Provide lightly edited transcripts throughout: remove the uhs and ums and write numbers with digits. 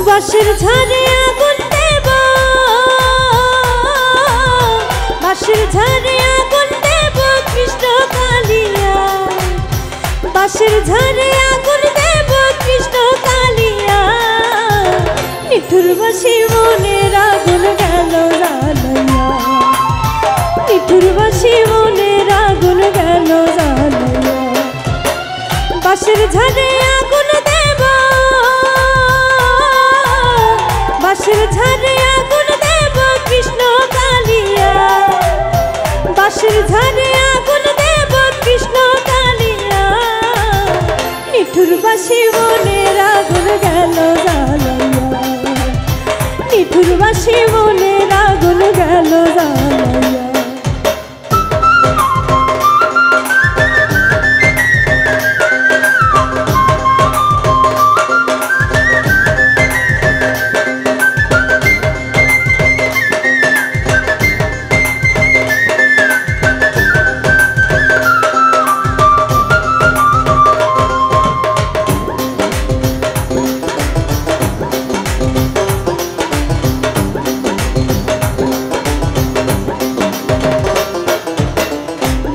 বাঁশের ঝাড়ে আগুন দেব, বাঁশের ঝাড়ে আগুন দেব কৃষ্ণ কালিয়া, বাঁশের ঝাড়ে আগুন দেব কৃষ্ণ কালিয়া। নিঠুর বাঁশি মনের আগুন গেল জ্বালাইয়া, নিঠুর বাঁশি মনের আগুন গেল জ্বালাইয়া। বাঁশের ঝাড়ে আগুন দেব, বাঁশের ঝাড়ে আগুন দেব কৃষ্ণ কালিয়া, বাঁশের ঝাড়ে আগুন দেব কৃষ্ণ কালিয়া। নিঠুর বাঁশি মনের আগুন গেল জ্বালাইয়া, নিঠুর বাঁশি মনের আগুন গেল জ্বালাইয়া।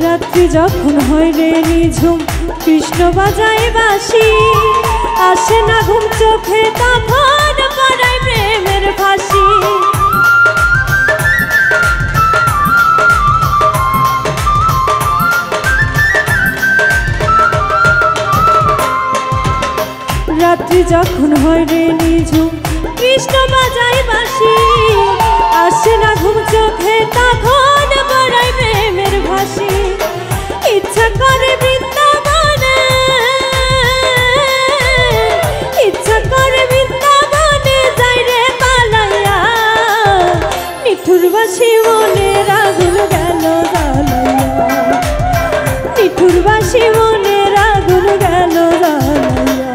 রাত্রি যখন হয় রে নিঝুম কৃষ্ণ বাজায় বাঁশি, আসে না ঘুম চোখে তখন পড়ায় প্রেমের ফাঁসি। রাত্রি যখন হয় রে নিঝুম কৃষ্ণ বাজায় বাঁশি, আসে না ঘুম চোখে তখন পড়ায় প্রেমের ফাঁসি। ইচ্ছা করে বৃন্দাবনে, ইচ্ছা করে বৃন্দাবনে যাই রে পালাইয়া। নিঠুর বাঁশি মনের আগুন গেল জ্বালাইয়া, নিঠুর বাঁশি মনের আগুন গেল জ্বালাইয়া।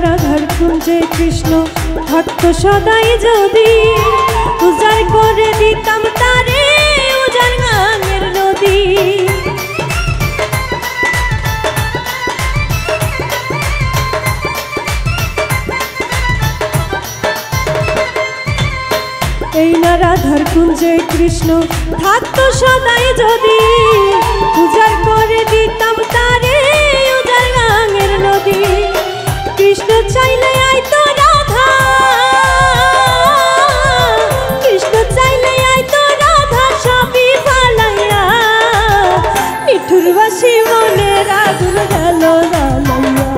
রাধার কুঞ্জে কৃষ্ণ থাকতো সদাই যদি, উজাড় করে দিতাম তারে উজাড় গাঙের নদী। এই না রাধার কুঞ্জে কৃষ্ণ থাকতো সদাই যদি, উজাড় করে দিতাম তারে উজাড় গাঙের নদী। কৃষ্ণ চাইলে আইতো রাধা, কৃষ্ণ চাইলে আইতো রাধা সবই ফালাইয়া। নিঠুর বাঁশি মনের আগুন গেল জ্বালাইয়া,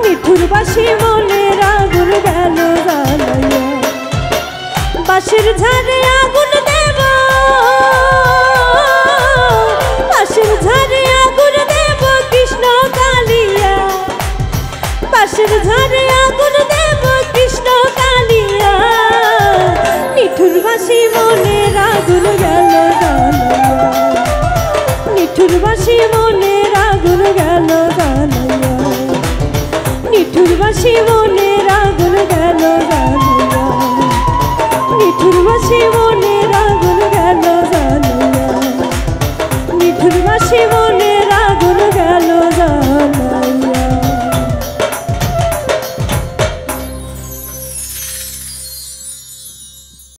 নিঠুর বাঁশি মনের আগুন গেল জ্বালাইয়া। বাঁশের ঝাড়ে আগুন দেব, বাঁশের ঝাড়ে আগুন দেব কৃষ্ণ কালিয়া, বাঁশের ঝাড়ে আগুন দেব কৃষ্ণ কালিয়া। নিঠুর বাঁশি মনের আগুন গেল জ্বালাইয়া, নিঠুর বাঁশি মনের আগুন গেল জ্বালাইয়া। বাসি মনের আগুন গেল জ্বালিয়া, নিঠুর বাসি মনের আগুন গেল জ্বালিয়া, নিঠুর বাসি মনের